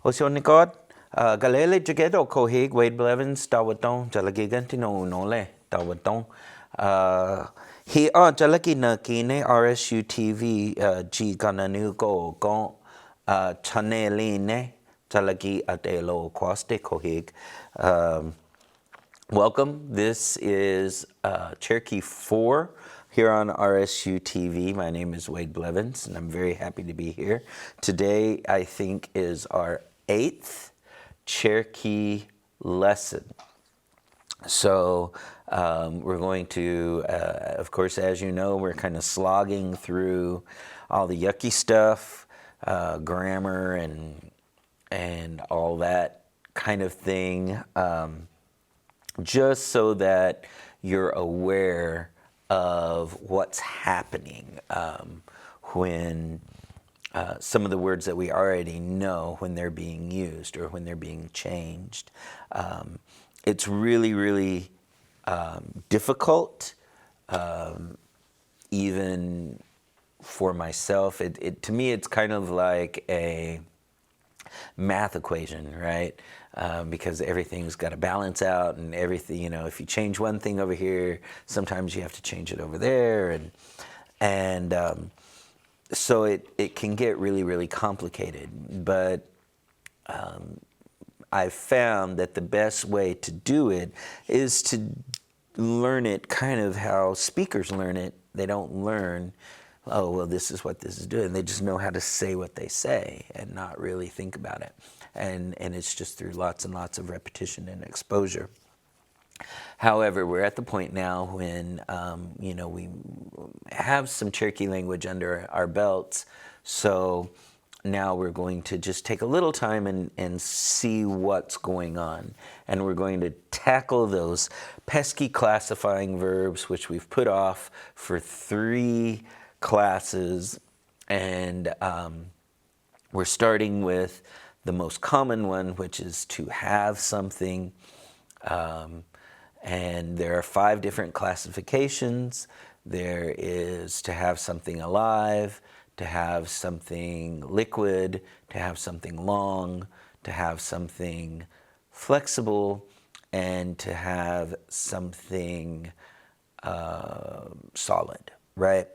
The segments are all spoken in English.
Osionicod, Galele Jagedo Kohig, Wade Blevins, Dawaton, Jalagigantino Nole, Dawaton. He Jalaki Nakine, RSU TV, G Gananu Go, Gon, Chaneline, Jalagi Adelo Quaste Kohig. Welcome. This is Cherokee 4 here on RSU TV. My name is Wade Blevins, and I'm very happy to be here. Today, I think, is our 8th Cherokee lesson. So we're going to, of course, as you know, we're kind of slogging through all the yucky stuff, grammar and all that kind of thing. Just so that you're aware of what's happening when some of the words that we already know when they're being used or when they're being changed. It's really, really difficult, even for myself. To me, it's kind of like a math equation, right? Because everything's got to balance out, and everything, if you change one thing over here, sometimes you have to change it over there, and so it can get really, really complicated. But I've found that the best way to do it is to learn it kind of how speakers learn it. They don't learn, oh, well, this is what this is doing. They just know how to say what they say and not really think about it. And it's just through lots and lots of repetition and exposure. However, we're at the point now when, we have some Cherokee language under our belts. So now we're going to just take a little time and see what's going on. And we're going to tackle those pesky classifying verbs, which we've put off for 3 classes. And we're starting with the most common one, which is to have something. And there are 5 different classifications. There is to have something alive, to have something liquid, to have something long, to have something flexible, and to have something solid, right?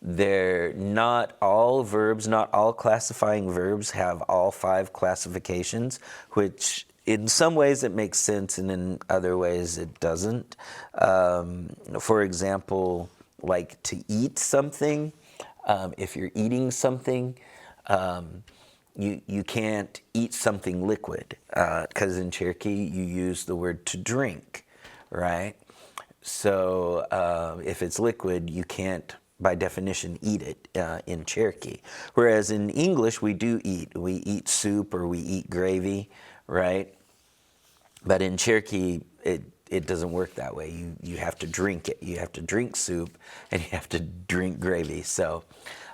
They're not all verbs, not all classifying verbs have all 5 classifications, which in some ways it makes sense and in other ways it doesn't. For example, like to eat something, if you're eating something, you can't eat something liquid, because in Cherokee you use the word to drink, right? So if it's liquid, you can't, by definition, eat it in Cherokee. Whereas in English, we do eat. We eat soup or we eat gravy, right? But in Cherokee, it doesn't work that way. You have to drink it. You have to drink soup and you have to drink gravy. So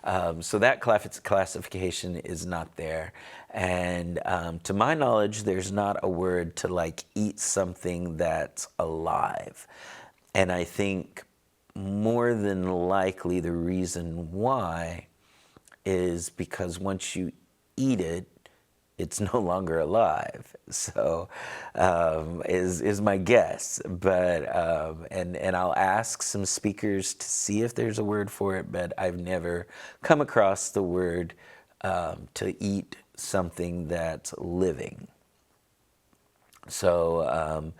that classification is not there. And to my knowledge, there's not a word to like eat something that's alive. And I think more than likely the reason why is because once you eat it, it's no longer alive. So is my guess. But and I'll ask some speakers to see if there's a word for it, but I've never come across the word to eat something that's living. So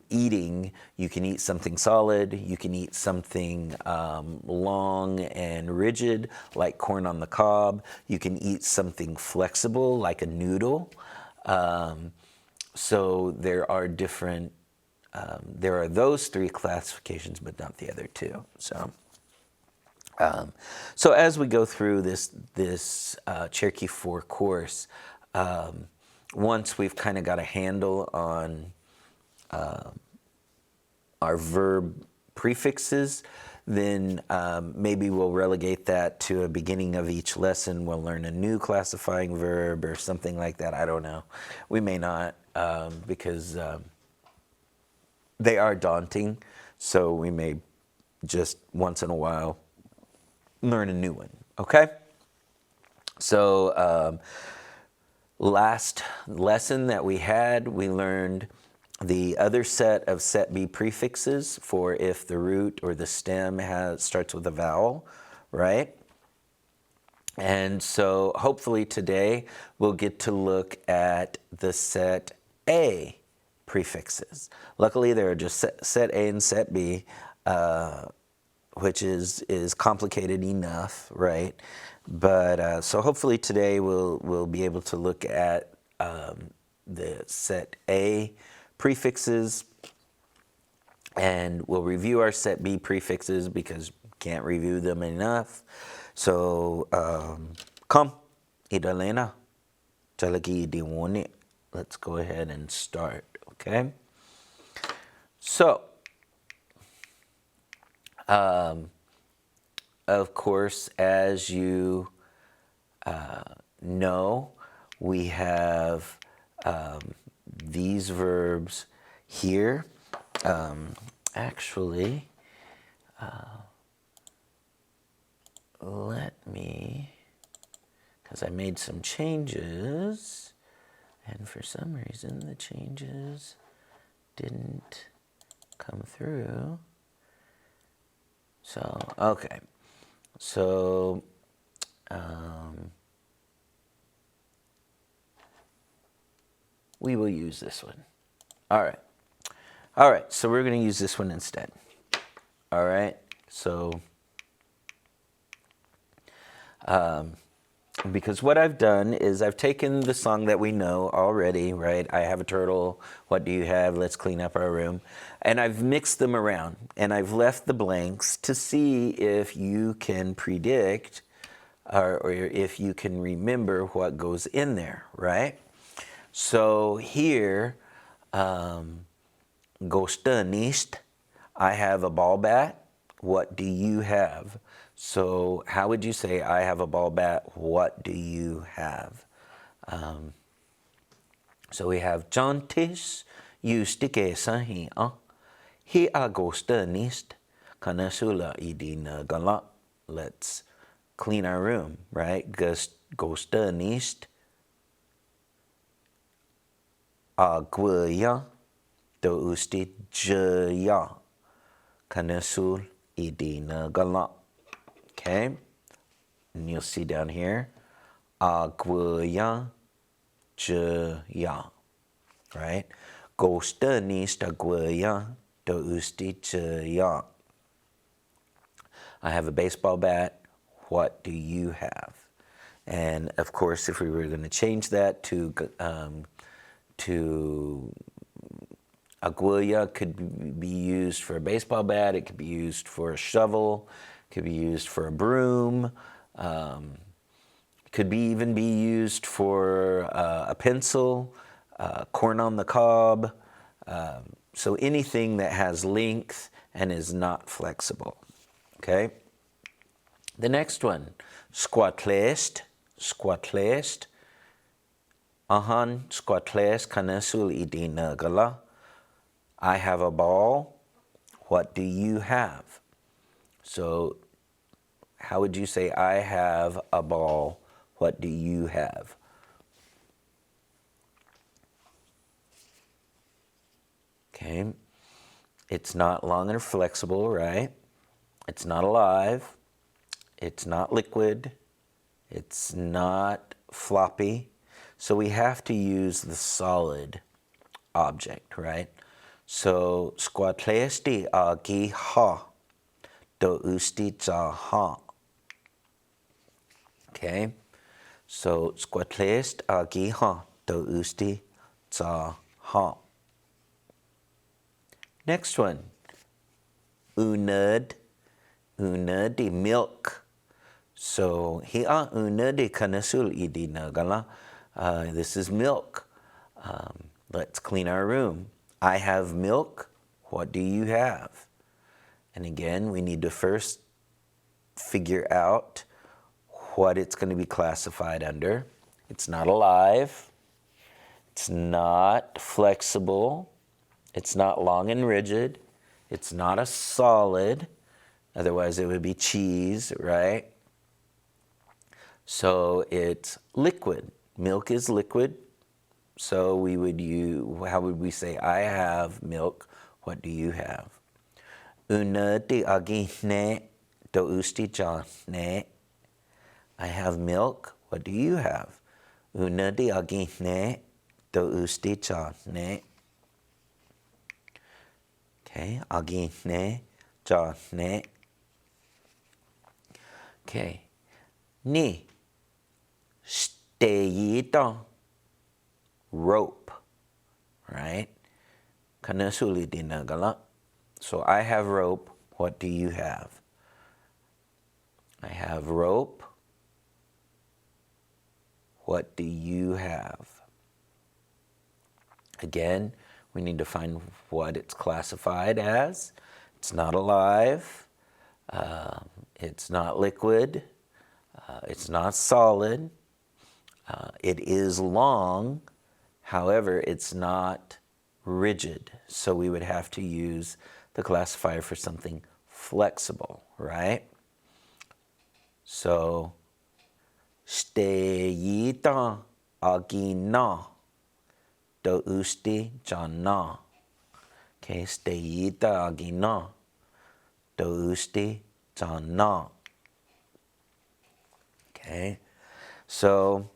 eating, you can eat something solid, you can eat something long and rigid, like corn on the cob. You can eat something flexible, like a noodle. So there are different, there are those 3 classifications, but not the other 2. So as we go through this Cherokee 4 course, once we've kind of got a handle on our verb prefixes, then maybe we'll relegate that to a beginning of each lesson. We'll learn a new classifying verb or something like that. I don't know. We may not, because they are daunting. So we may just once in a while learn a new one. Okay? So last lesson that we had, we learned the other set of set B prefixes for if the root or the stem starts with a vowel, right? And so hopefully today we'll get to look at the set A prefixes. Luckily there are just set A and set B, which is complicated enough, right? But so hopefully today we'll be able to look at the set A prefixes, and we'll review our set B prefixes because can't review them enough. So come, Idalena, Cherokee Diwoni. Let's go ahead and start, okay? So, of course, as you know, we have these verbs here. Actually, let me, because I made some changes, and for some reason the changes didn't come through. So, okay. So, we will use this one. All right. All right, so we're going to use this one instead. All right, so because what I've done is I've taken the song that we know already, right? I have a turtle, what do you have? Let's clean up our room. And I've mixed them around, and I've left the blanks to see if you can predict or if you can remember what goes in there, right? So here, Gostanist, I have a ball bat. What do you have? So how would you say, I have a ball bat, what do you have? So we have Jantis, Justike Sahi, He Agostanist, Kanasula Idina Gala. Let's clean our room, right? Gostanist, Agwaya, Do Usti Jaya, Kanasul Idina Gala. Okay, and you'll see down here, Agwaya Jaya, right? Gostanis Agwaya Do Usti Jaya. I have a baseball bat. What do you have? And of course, if we were going to change that to Aguilla, could be used for a baseball bat. It could be used for a shovel. It could be used for a broom. Could even be used for a pencil, corn on the cob. So anything that has length and is not flexible. Okay. The next one, squatlest, squatlest. Ahan squatlest kanasul idina gala. I have a ball. What do you have? So how would you say, I have a ball? What do you have? Okay. It's not long and flexible, right? It's not alive. It's not liquid. It's not floppy. So we have to use the solid object, right? So squatlesti agi ha do usti za ha. Okay, so squatlest agi ha do usti za ha. Next one, unad, unadi milk. So hi'a unadi kanasul idina gala. This is milk. Let's clean our room. I have milk. What do you have? And again, we need to first figure out what it's going to be classified under. It's not alive. It's not flexible. It's not long and rigid. It's not a solid. Otherwise, it would be cheese, right? So it's liquid. Milk is liquid. So we would use, how would we say, I have milk, what do you have? Una di agine do usti jane. I have milk, what do you have? Una di agine do usti jane. Okay, agine, jane. Okay. Ni steyita, rope, right? Kanasuli dinagala. So I have rope. What do you have? I have rope. What do you have? Again, we need to find what it's classified as. It's not alive. It's not liquid. It's not solid. It is long. However, it's not rigid. So we would have to use the classifier for something flexible, right? So, steyita agina do usti jana. Okay, steyita agina do usti jana. Okay, so,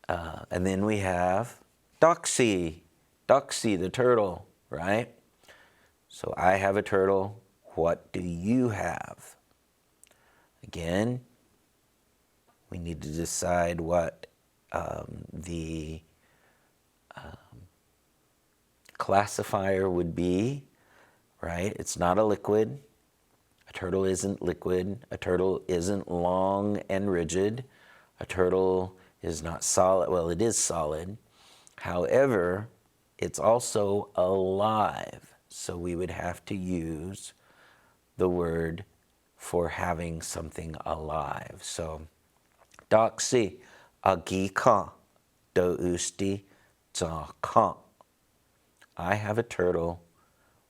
and then we have Doxy, the turtle, right? So I have a turtle. What do you have? Again, we need to decide what the classifier would be, right? It's not a liquid. A turtle isn't liquid. A turtle isn't long and rigid. A turtle is not solid. Well, it is solid. However, it's also alive. So we would have to use the word for having something alive. So, Doxy agika do usti ka. I have a turtle.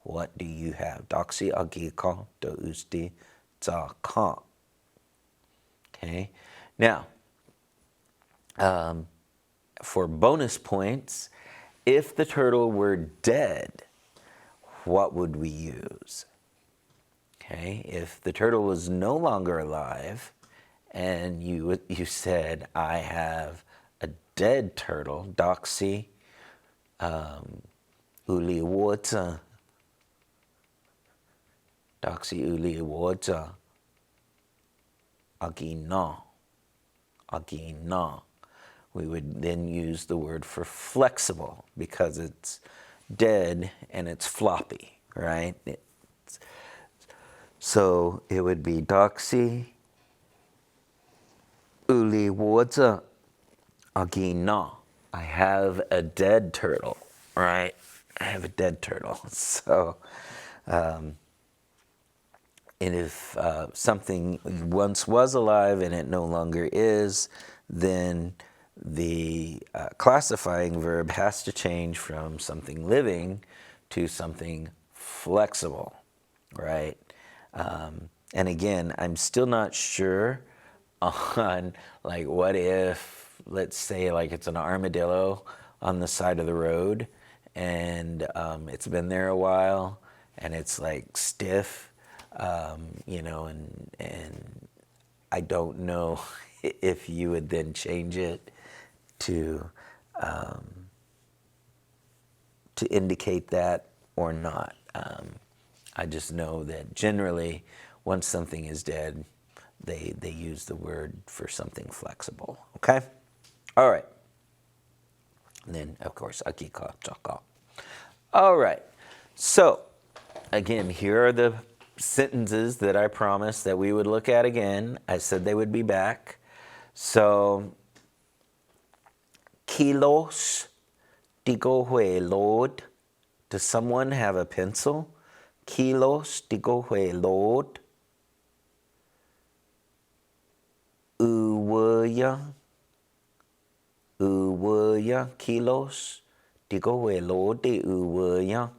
What do you have? Doxy agika do usti ka. Okay. Now, for bonus points, if the turtle were dead, what would we use? Okay, if the turtle was no longer alive, and you said, I have a dead turtle, Doxy uliwota. Doxy uliwota. Agina. We would then use the word for flexible because it's dead and it's floppy, right? So it would be Doxy uliwota agina. I have a dead turtle, right? I have a dead turtle. So, and if something once was alive and it no longer is, then the classifying verb has to change from something living to something flexible, right? And again, I'm still not sure on like what if, let's say like it's an armadillo on the side of the road and it's been there a while and it's like stiff, you know, and I don't know if you would then change it to indicate that or not. I just know that generally once something is dead, they use the word for something flexible, okay? All right. And then, of course, akika, chaka. All right. So, again, here are the sentences that I promised that we would look at again. I said they would be back. So, kilos digo hue load. Does someone have a pencil? Kilos digo hue load. Uwaya kilos digo hue load de uwaya.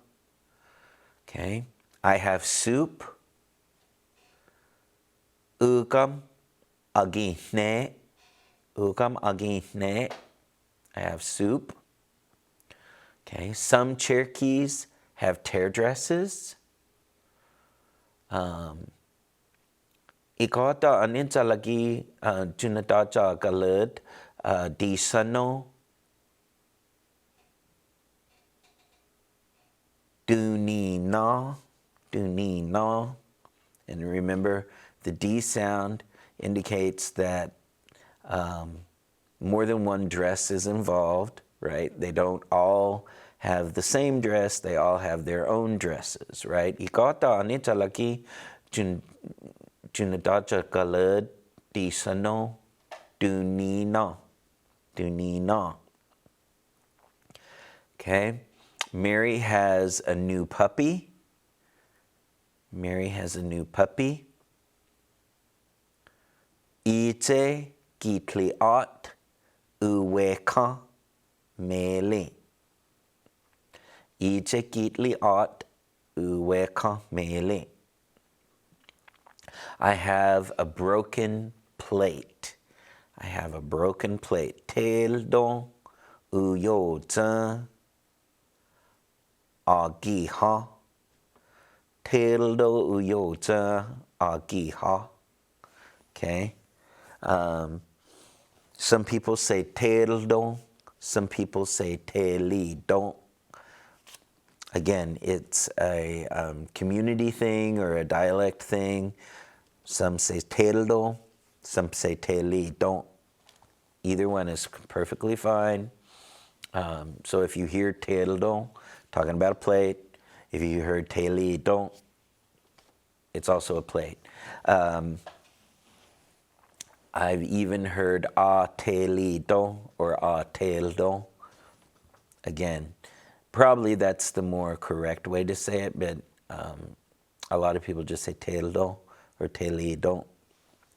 Okay. I have soup. Ugam agine Ukam agihne. I have soup. Okay, some Cherokees have tear dresses. Ikota aninta lagi junadaja galud di sano duni na. And remember, the D sound indicates that more than one dress is involved, right? They don't all have the same dress, they all have their own dresses, right? Ikata anita laki junadaja galud di sano dunina. Okay, Mary has a new puppy. Ite gitliot uweka mele. Ite gitliot uweka mele. I have a broken plate. Teldo uyoza agiha. Teldo uyoza agiha. Okay. Some people say teldo. Some people say telido. Again, it's a community thing or a dialect thing. Some say teldo. Some say telido. Either one is perfectly fine. So if you hear teldo, talking about a plate. If you heard telido, it's also a plate. I've even heard a telido or a teldo. Again, probably that's the more correct way to say it, but a lot of people just say teldo or telido,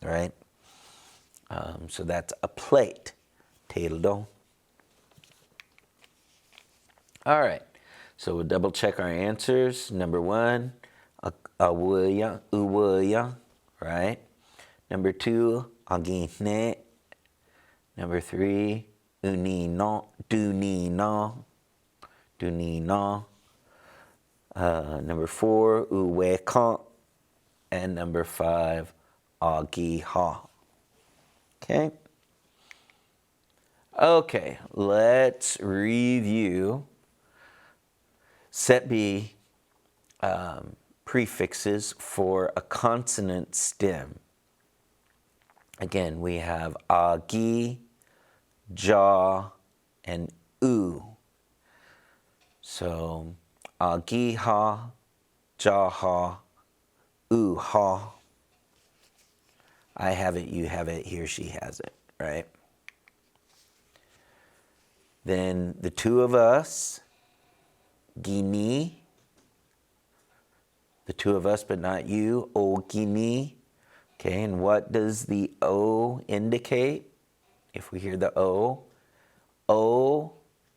right? So that's a plate, teldo. All right, so we'll double check our answers. Number one, uwaya, right? Number two, agihne. Number three, dunino. Number four, uweka. And number five, agiha. Okay, let's review set B prefixes for a consonant stem. Again, we have agi, ja, and u. So agiha, jaha, uha. I have it, you have it, he or she has it, right? Then the two of us, gini. The two of us, but not you, o gini. Okay, and what does the O indicate? If we hear the O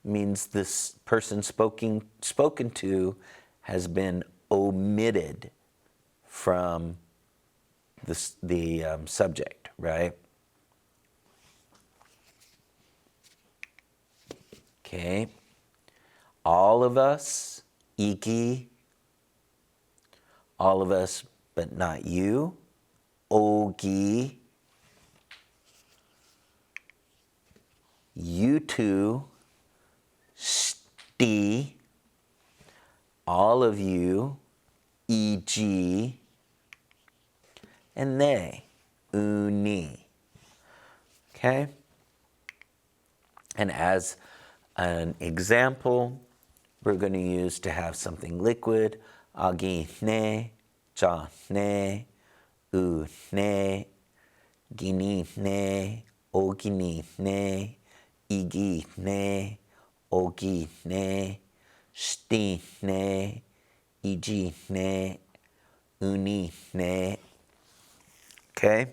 means this person spoken to has been omitted from the subject, right? Okay, all of us, iki. All of us, but not you, ogi. You two, sti. All of you, eg. And they, uni. Okay? And as an example, we're going to use to have something liquid, agihne, jahne, uhne, ginihne, oginihne, igihne, ogihne, stihne, igihne, unihne. Okay?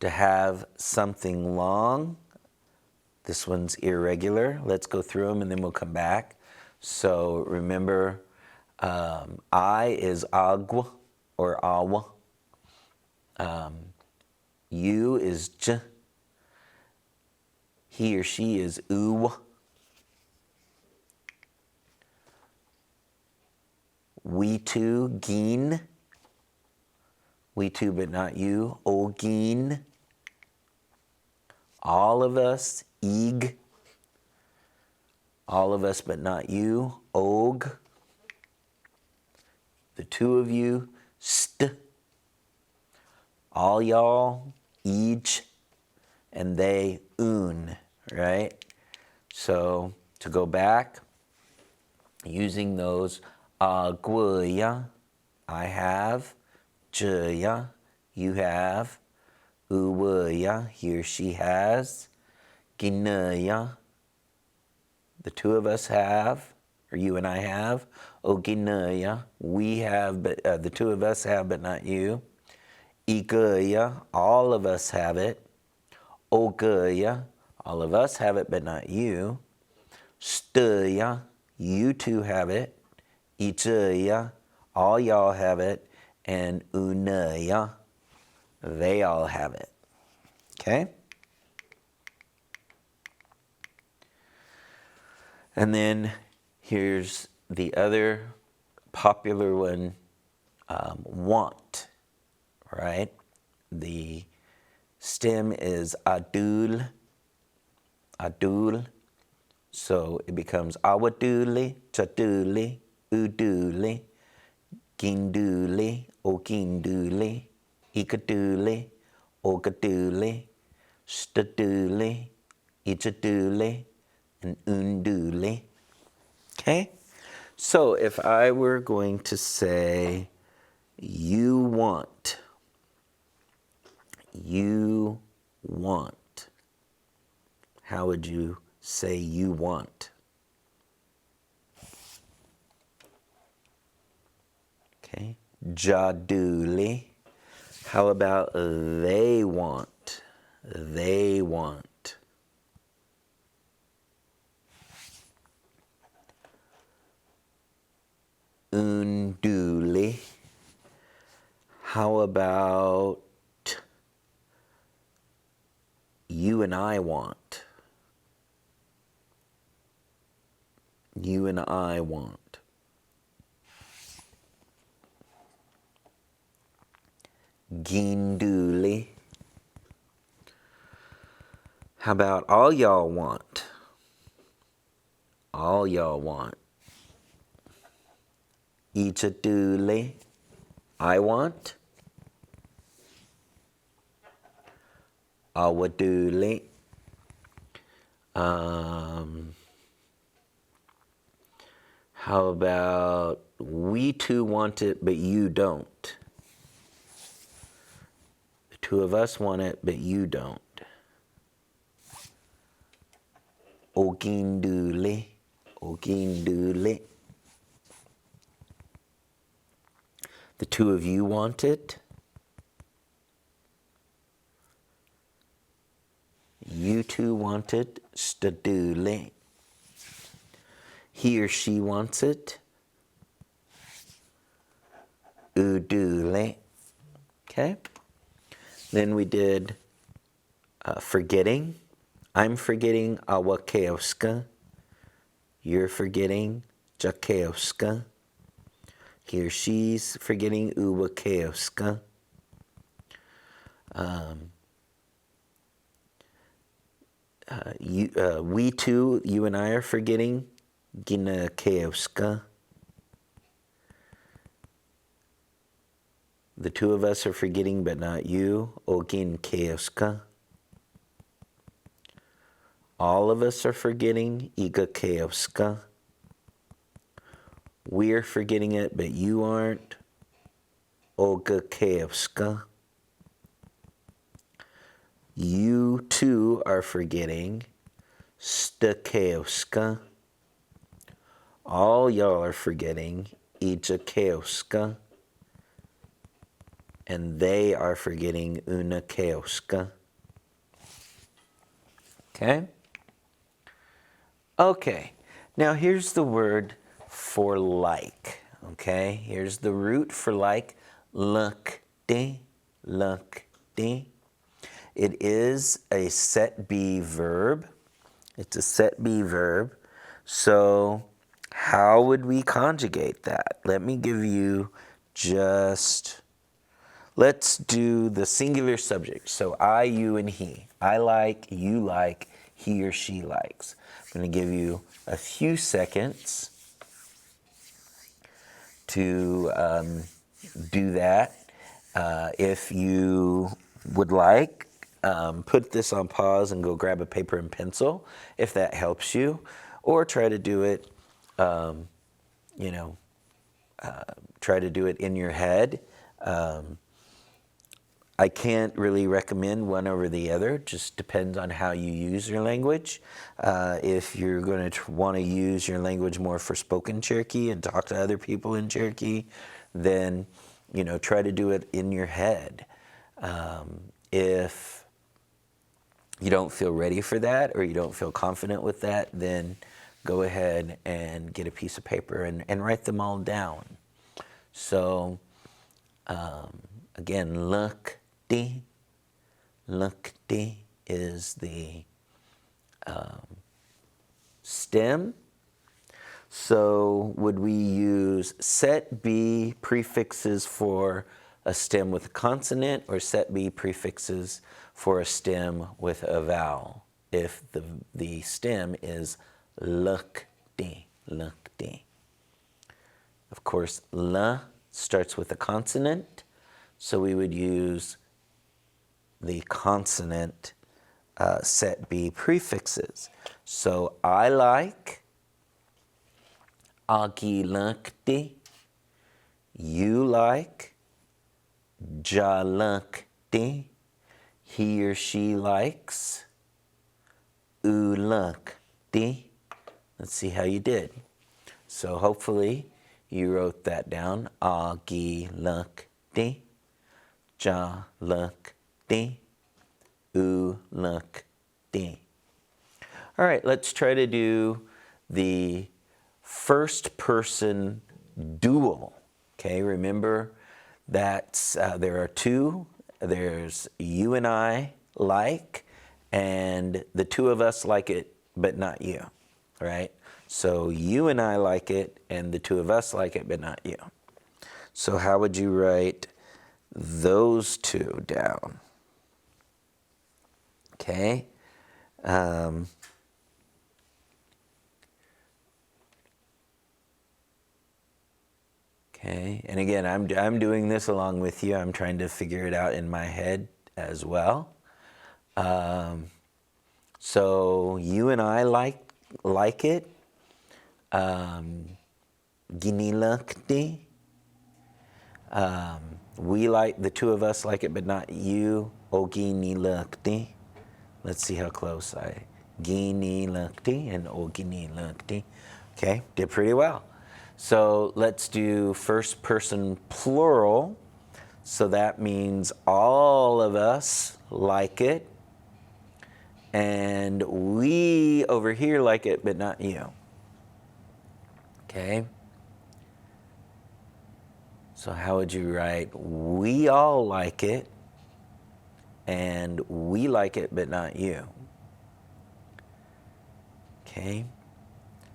To have something long, this one's irregular. Let's go through them and then we'll come back. So remember, I is agua or awa. You is j. He or she is oo. We too, geen. We too, but not you, ogeen. All of us, eeg. All of us, but not you, og. The two of you, st. All y'all, each. And they, un, right? So to go back, using those, guya, I have, juya, you have, uwaya, he or she has, ginaya, the two of us have, or you and I have, oginaya, we have, but the two of us have, but not you, igaya, all of us have it, ogaya, all of us have it, but not you, stuya, you two have it, ichaya, all y'all have it, and unaya, they all have it. Okay? And then here's the other popular one, want, right? The stem is adul, adul. So it becomes awaduli, chaduli, uduli, ginduli, oginduli, ikaduli, ogaduli, staduli, ichaduli, and unduli. Okay? So if I were going to say, you want, how would you say you want? Okay. Jaduli. How about they want? They want. Unduli. How about you and I want? You and I want. Ginduli. How about all y'all want? All y'all want. Ichaduli. I want. Awaduli. How about we two want it, but you don't? The two of us want it, but you don't. Oginduli, oginduli. The two of you want it. You two want it, staduli. He or she wants it, uduli. Okay? Then we did forgetting. I'm forgetting awakeoska. You're forgetting jakeoska. He or she's forgetting uwakeoska. We too, you and I are forgetting ginakeoska. The two of us are forgetting, but not you, oginkeoska. All of us are forgetting, igakeoska. We're forgetting it, but you aren't, ogakeoska. You too are forgetting, stakeoska. All y'all are forgetting, ijakeoska. And they are forgetting, unakeoska. Okay? Okay, now here's the word for like, okay? Here's the root for like, lakde, luckty. It is a set be verb. It's a set be verb. So how would we conjugate that? Let me give you let's do the singular subject. So I, you, and he. I like, you like, he or she likes. I'm going to give you a few seconds to do that. If you would like, put this on pause and go grab a paper and pencil if that helps you, or try to do it, try to do it in your head. I can't really recommend one over the other. Just depends on how you use your language. If you're going to want to use your language more for spoken Cherokee and talk to other people in Cherokee, then try to do it in your head. If you don't feel ready for that or you don't feel confident with that, then go ahead and get a piece of paper and write them all down. So again, luckty is the stem. So would we use set be prefixes for a stem with a consonant, or set be prefixes for a stem with a vowel if the stem is luckty? Of course, la starts with a consonant, so we would use the consonant set be prefixes. So I like, agi luckty. You like, ja luckty. He or she likes, u luckty. Let's see how you did. So hopefully you wrote that down. Agi luckty, ja luckty, u luckty. All right, let's try to do the first person dual. Okay, remember that there are two. There's you and I like, and the two of us like it, but not you, right? So you and I like it, and the two of us like it, but not you. So how would you write those two down? Okay. Okay, and again, I'm doing this along with you. I'm trying to figure it out in my head as well. So you and I like it. Ginilakti. We like, the two of us like it, but not you. Oginilakti. Let's see how close Ginilakti and Oginilakti. Okay, did pretty well. So let's do first person plural. So that means all of us like it, and we over here like it, but not you. Okay? So how would you write we all like it, and we like it, but not you? Okay?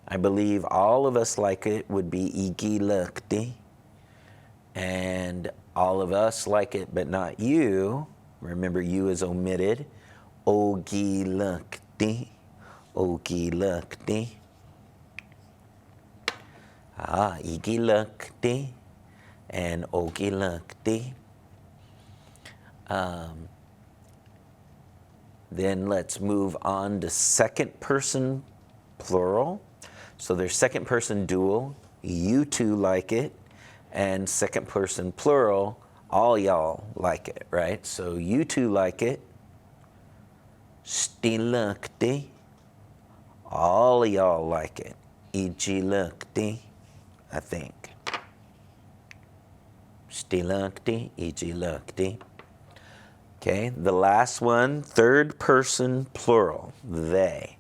I believe all of us like it would be igilakti, and all of us like it, but not you. Remember, you is omitted. Ogilakti, ogilakti. Igilakti and ogilakti. Then let's move on to second person plural. So there's second person dual, you two like it, and second person plural, all y'all like it, right? So you two like it, stilakti, all y'all like it, igilakti, I think. Stilakti, igilakti. Okay, the last one, third person plural, they.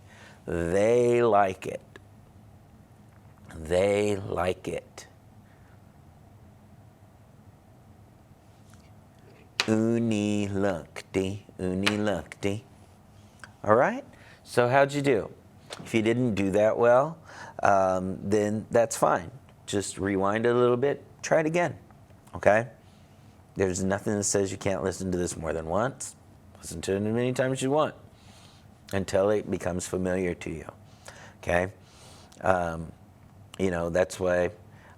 They like it. They like it. Unilukti, unilukti. All right? So how'd you do? If you didn't do that well, then that's fine. Just rewind it a little bit, try it again, okay? There's nothing that says you can't listen to this more than once. Listen to it as many times as you want until it becomes familiar to you, okay? You know, that's why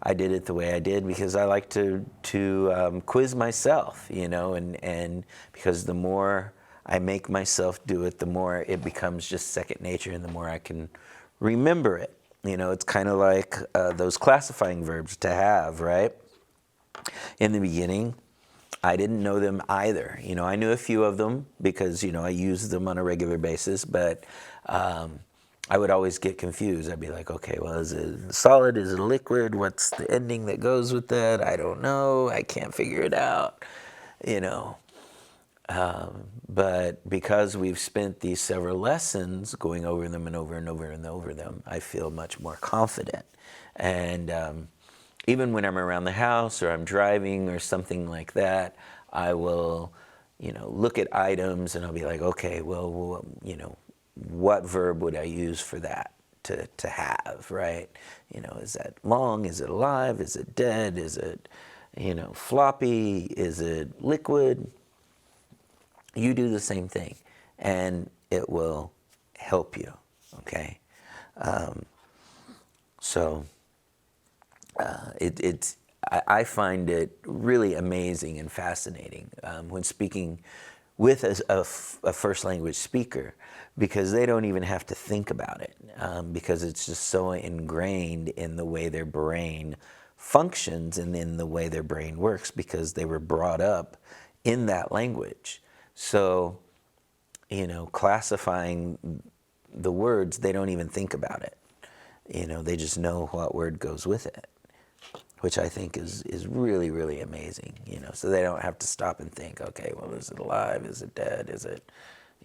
I did it the way I did, because I like to quiz myself, you know, and because the more I make myself do it, the more it becomes just second nature and the more I can remember it. You know, it's kind of like those classifying verbs, to have, right? In the beginning, I didn't know them either. You know, I knew a few of them because, you know, I use them on a regular basis, but I would always get confused. I'd be like, okay, well, is it solid? Is it liquid? What's the ending that goes with that? I don't know. I can't figure it out, you know. But because we've spent these several lessons going over them and over and over and over them, I feel much more confident. And even when I'm around the house or I'm driving or something like that, I will, you know, look at items and I'll be like, okay, well, you know, what verb would I use for that to have, right? You know, is that long? Is it alive? Is it dead? Is it, you know, floppy? Is it liquid? You do the same thing and it will help you, okay? I find it really amazing and fascinating when speaking with a first language speaker, because they don't even have to think about it, because it's just so ingrained in the way their brain functions and in the way their brain works, because they were brought up in that language. So, you know, classifying the words, they don't even think about it. You know, they just know what word goes with it, which I think is really, really amazing, you know, so they don't have to stop and think, okay, well, is it alive? Is it dead? Is it,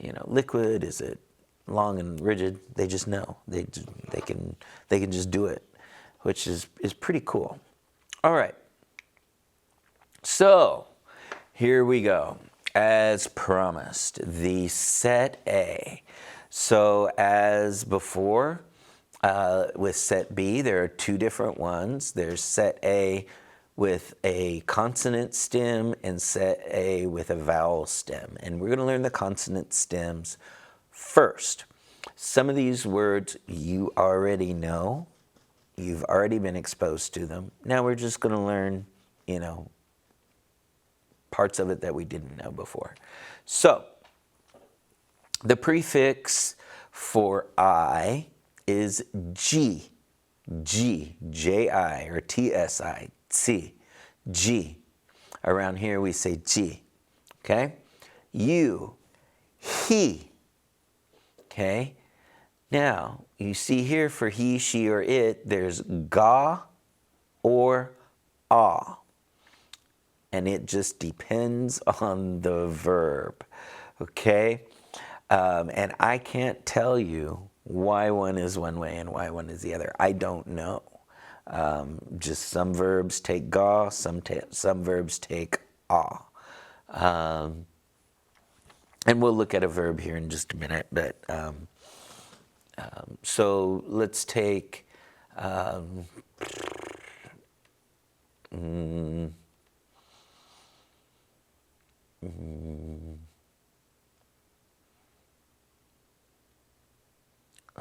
you know, liquid? Is it long and rigid? They just know. They can just do it, which is pretty cool. All right. So here we go. As promised, the set A. So as before, with set B, there are two different ones. There's set A with a consonant stem and set A with a vowel stem. And we're going to learn the consonant stems first. Some of these words you already know. You've already been exposed to them. Now we're just going to learn, you know, parts of it that we didn't know before. So the prefix for I is G, J-I, or T-S-I, C, G. Around here we say G, okay? You, he, okay? Now, you see here for he, she, or it, there's ga or ah. And it just depends on the verb, okay? And I can't tell you why one is one way and why one is the other. I don't know. Just some verbs take ga, some verbs take ah. And we'll look at a verb here in just a minute. But so let's take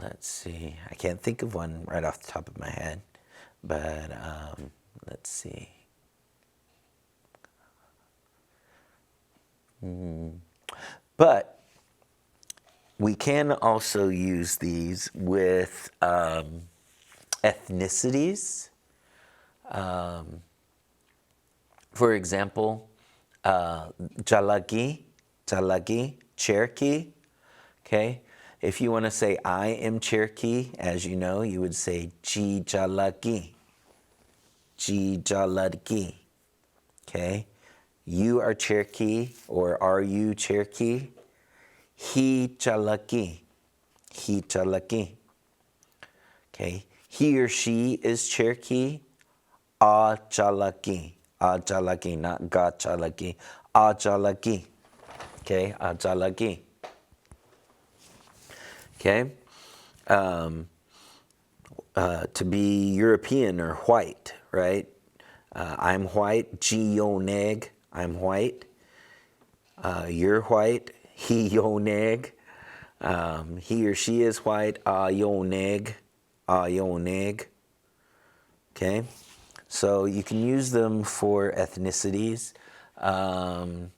let's see. I can't think of one right off the top of my head, but let's see. But we can also use these with ethnicities. For example, Jalagi, Cherokee, okay? If you want to say, I am Cherokee, as you know, you would say, Ji Jalagi, okay? You are Cherokee, or are you Cherokee? He Jalagi, okay? He or she is Cherokee, A Jalagi, not Ga Jalagi, Ajalagi. Okay, ajalagi. Okay. To be European or white, right? I'm white. Gioneg. I'm white. You're white. He yoneg. He or she is white. Yoneg. Yoneg. Okay. So you can use them for ethnicities. I'm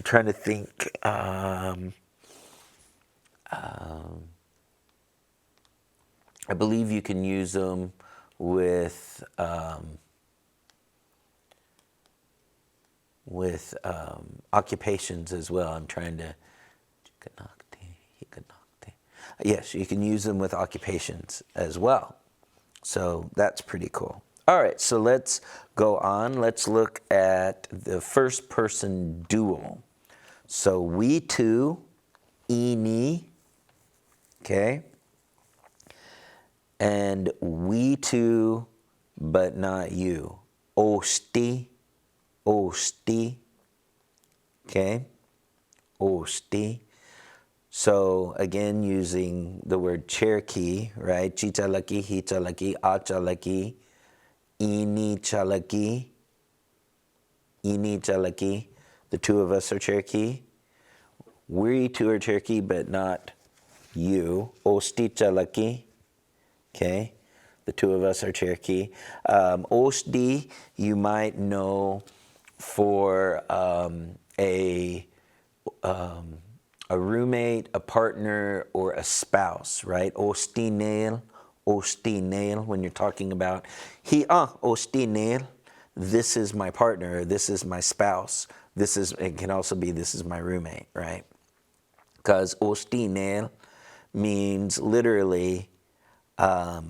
trying to think. I believe you can use them with occupations as well. I'm trying to. Yes, you can use them with occupations as well. So that's pretty cool. All right, so let's go on. Let's look at the first person dual. So we two, ini, okay? And we two, but not you. Osti, osti, okay? Osti. So again, using the word Cherokee, right? Chichalaki, hichalaki, achalaki, ini chalaki, ini chalaki. The two of us are Cherokee. We two are Cherokee, but not you. Osti chalaki, okay? The two of us are Cherokee. Osti, you might know for a roommate, a partner, or a spouse, right? Ostinel, when you're talking about, ostinel, this is my partner, this is my spouse, it can also be this is my roommate, right? Because ostinel means literally, the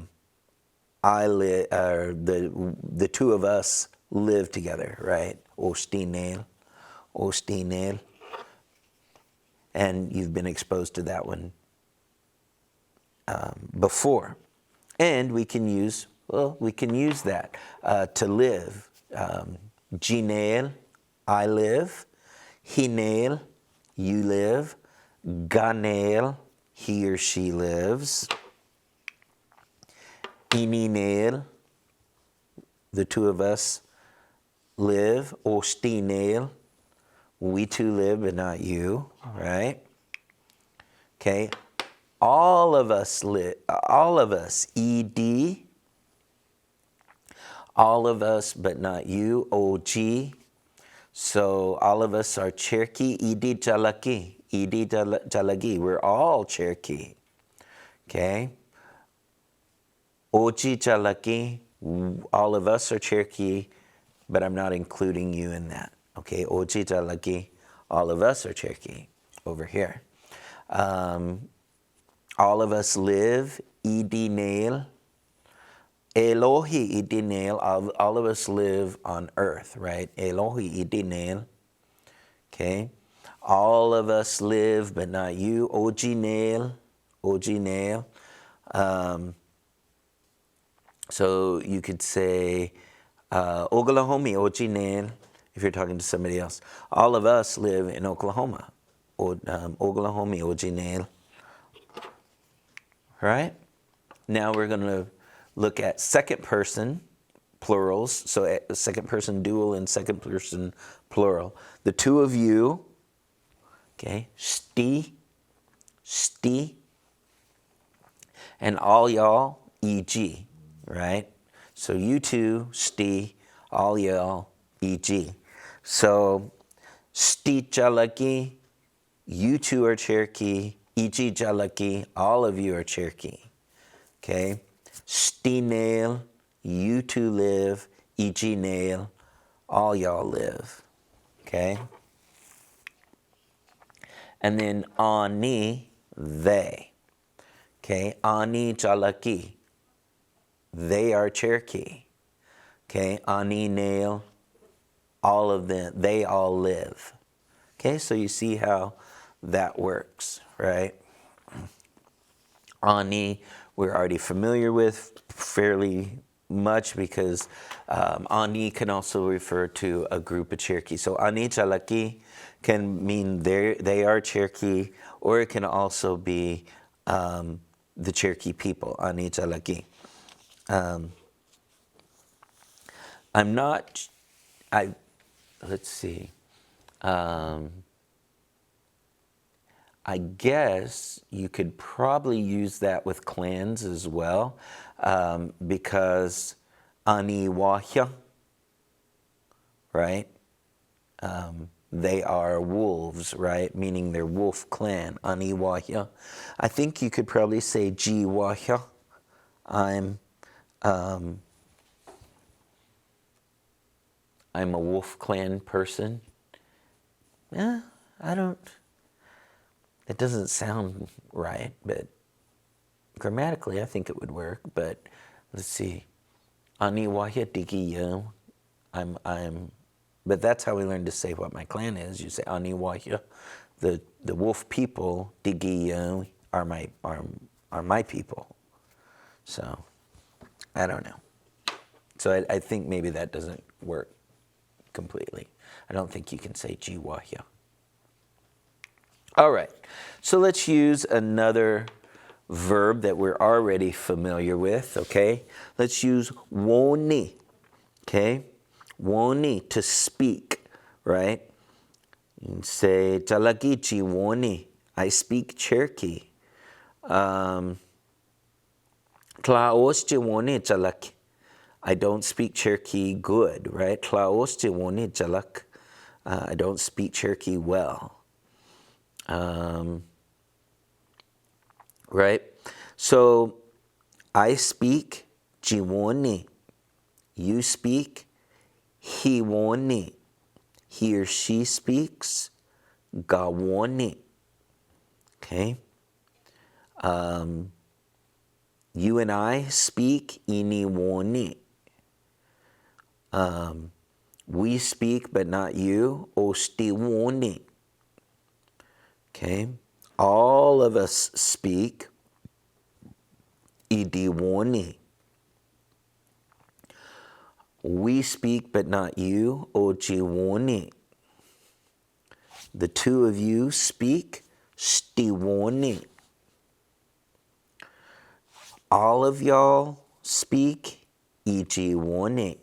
two of us live together, right? Ostinel. And you've been exposed to that one before. And we can use that to live. Ginail, I live. Hinail, you live. Ganail, he or she lives. Ininail, the two of us live. Ostinail, we two live, but not you, right? Okay. All of us live, ed, all of us, but not you, og. So all of us are Cherokee, ed jalaki, we're all Cherokee, okay? Oji jalaki, all of us are Cherokee, but I'm not including you in that. Okay, Oji jalaki, all of us are Cherokee over here. All of us live, idinail. Elohi idinail, all of us live on earth, right? Elohi idinail. Okay. All of us live, but not you. Ojinail. So you could say, Oklahomi, Ojinail, if you're talking to somebody else. All of us live in Oklahoma. Oklahomi, Ojinail. Right? Now we're going to look at second person plurals. So second person dual and second person plural. The two of you, okay, sti, and all y'all, eg, right? So you two, sti, all y'all, eg. So sti jalaki, you two are Cherokee, eg jalaki, all of you are Cherokee. Okay? Stinail, you two live, eg nail, all y'all live. Okay? And then ani, they. Okay? Ani jalaki, they are Cherokee. Okay? Ani nail, all of them, they all live. Okay? So you see how that works, right? Ani, we're already familiar with, fairly much because Ani can also refer to a group of Cherokee. So Ani Chalaki can mean they are Cherokee, or it can also be the Cherokee people, Ani Chalaki. I'm not, let's see. I guess you could probably use that with clans as well, because Ani Wahya, right? They are wolves, right? Meaning they're wolf clan, Ani Wahya. I think you could probably say Ji Wahya. I'm a wolf clan person. Yeah, I don't. It doesn't sound right, but grammatically, I think it would work. But let's see, Ani Wahya Digi Yo. But that's how we learn to say what my clan is. You say Ani Wahya, the wolf people. Digi Yo are my people. So I don't know. So I think maybe that doesn't work completely. I don't think you can say Ji Wahya. All right, so let's use another verb that we're already familiar with, okay? Let's use woni, okay? Woni, to speak, right? You can say, Chalagichi woni, I speak Cherokee. Tlaosche woni chalak, I don't speak Cherokee good, right? Tlaosche woni chalak, I don't speak Cherokee well. Right? So I speak Jiwoni. You speak Hiwoni. He or she speaks Gawoni. Okay? You and I speak Iniwoni. We speak but not you Ostiwoni. Okay? All of us speak Idiwoni. We speak but not you Ojiwoni. The two of you speak Stiwoni. All of y'all speak Ijiwoni.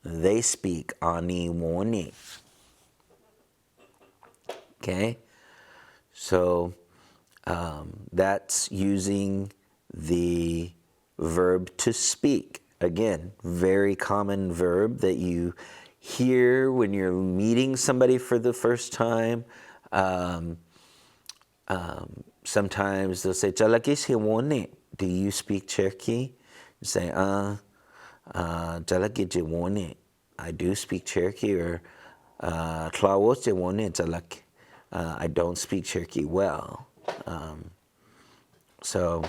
They speak Aniwoni. Okay? So that's using the verb to speak. Again, very common verb that you hear when you're meeting somebody for the first time. Sometimes they'll say, Chalakis hiwone. Do you speak Cherokee? You say, Chalaki jiwone. I do speak Cherokee. Or Tlawos jiwone chalak. I don't speak Cherokee well. So,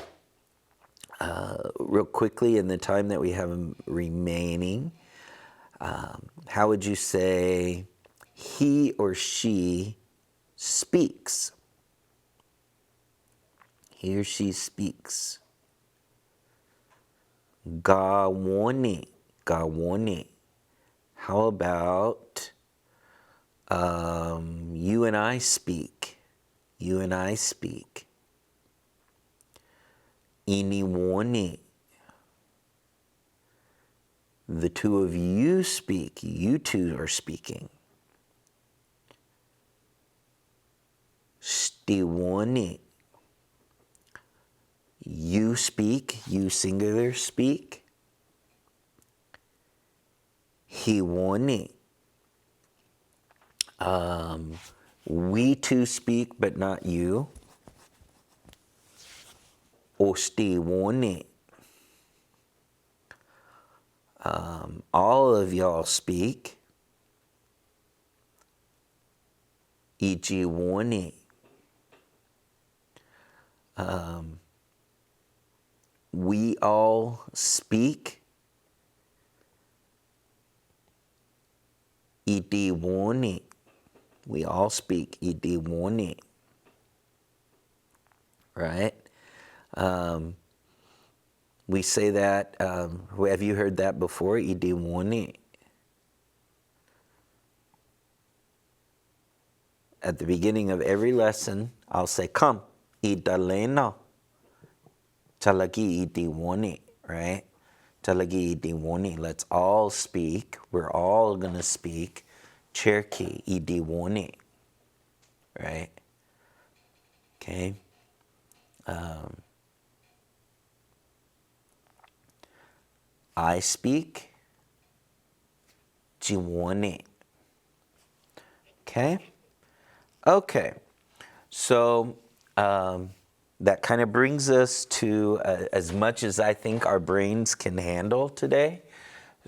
real quickly, in the time that we have remaining, how would you say he or she speaks? He or she speaks. Gawoni. Gawoni. How about you and I speak? You and I speak. Iniwoni. The two of you speak. You two are speaking. Stiwoni. You speak. You singular speak. Hiwoni. We two speak, but not you. Ostiwoni. All of y'all speak. Ijiwoni. We all speak. Idiwoni. We all speak Idiwoni. Right? We say that, have you heard that before? Idiwoni. At the beginning of every lesson, I'll say, come, idaleno, talagi idiwoni, right? Talagi idiwoni, let's all speak. We're all going to speak Cherokee idiwoni, right? Okay. I speak Jiwoni. Okay? Okay. So that kind of brings us to as much as I think our brains can handle today.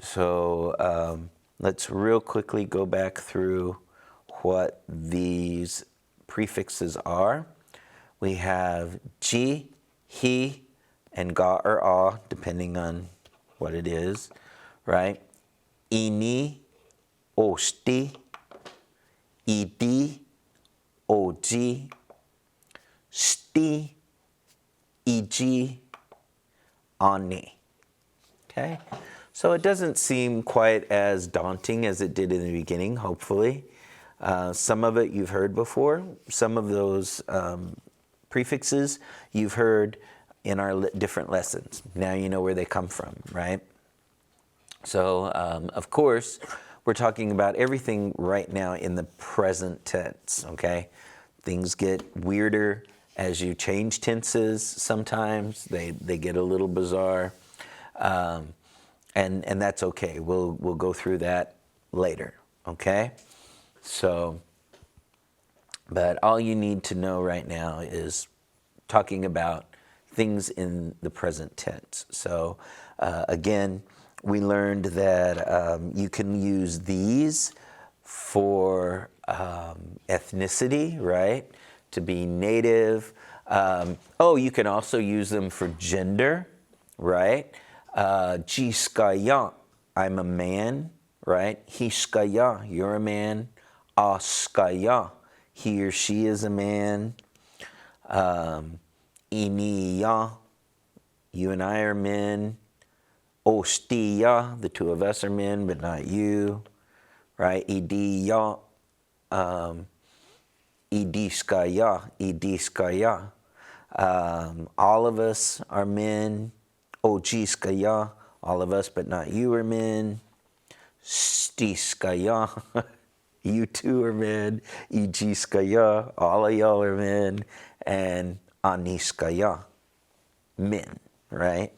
So let's real quickly go back through what these prefixes are. We have ji, he, and ga or ah, depending on what it is, right? Ini, osti, idi, oji, sti, iji, ani. Okay? So it doesn't seem quite as daunting as it did in the beginning, hopefully. Some of it you've heard before. Some of those prefixes you've heard in our different lessons. Now you know where they come from, right? So, of course, we're talking about everything right now in the present tense, okay? Things get weirder as you change tenses sometimes. They get a little bizarre. And that's okay. We'll go through that later, okay? So, but all you need to know right now is talking about things in the present tense. So, again, we learned that you can use these for ethnicity, right? To be native. You can also use them for gender, right? Jiskaya, I'm a man, right? Hiskaya, you're a man. Askaya, he or she is a man. Iniya, you and I are men. Ostiya, the two of us are men, but not you, right? Idiya, idiskaya. All of us are men. Ojiskaya, all of us, but not you are men. Stiskaya, you two are men. Ijiskaya, all of y'all are men. And aniskaya, men, right?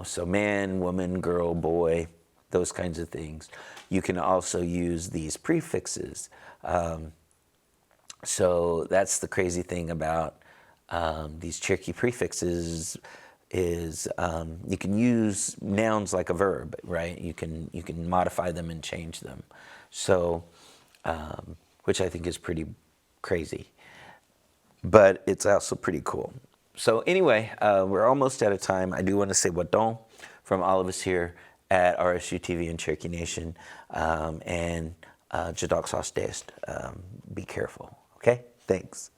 So man, woman, girl, boy, those kinds of things. You can also use these prefixes. So that's the crazy thing about these Cherokee prefixes is you can use nouns like a verb, right? You can modify them and change them. So, which I think is pretty crazy, but it's also pretty cool. So anyway, we're almost out of time. I do want to say wadon from all of us here at RSU TV and Cherokee Nation, and Jadok Sauce Dest. Be careful, okay? Thanks.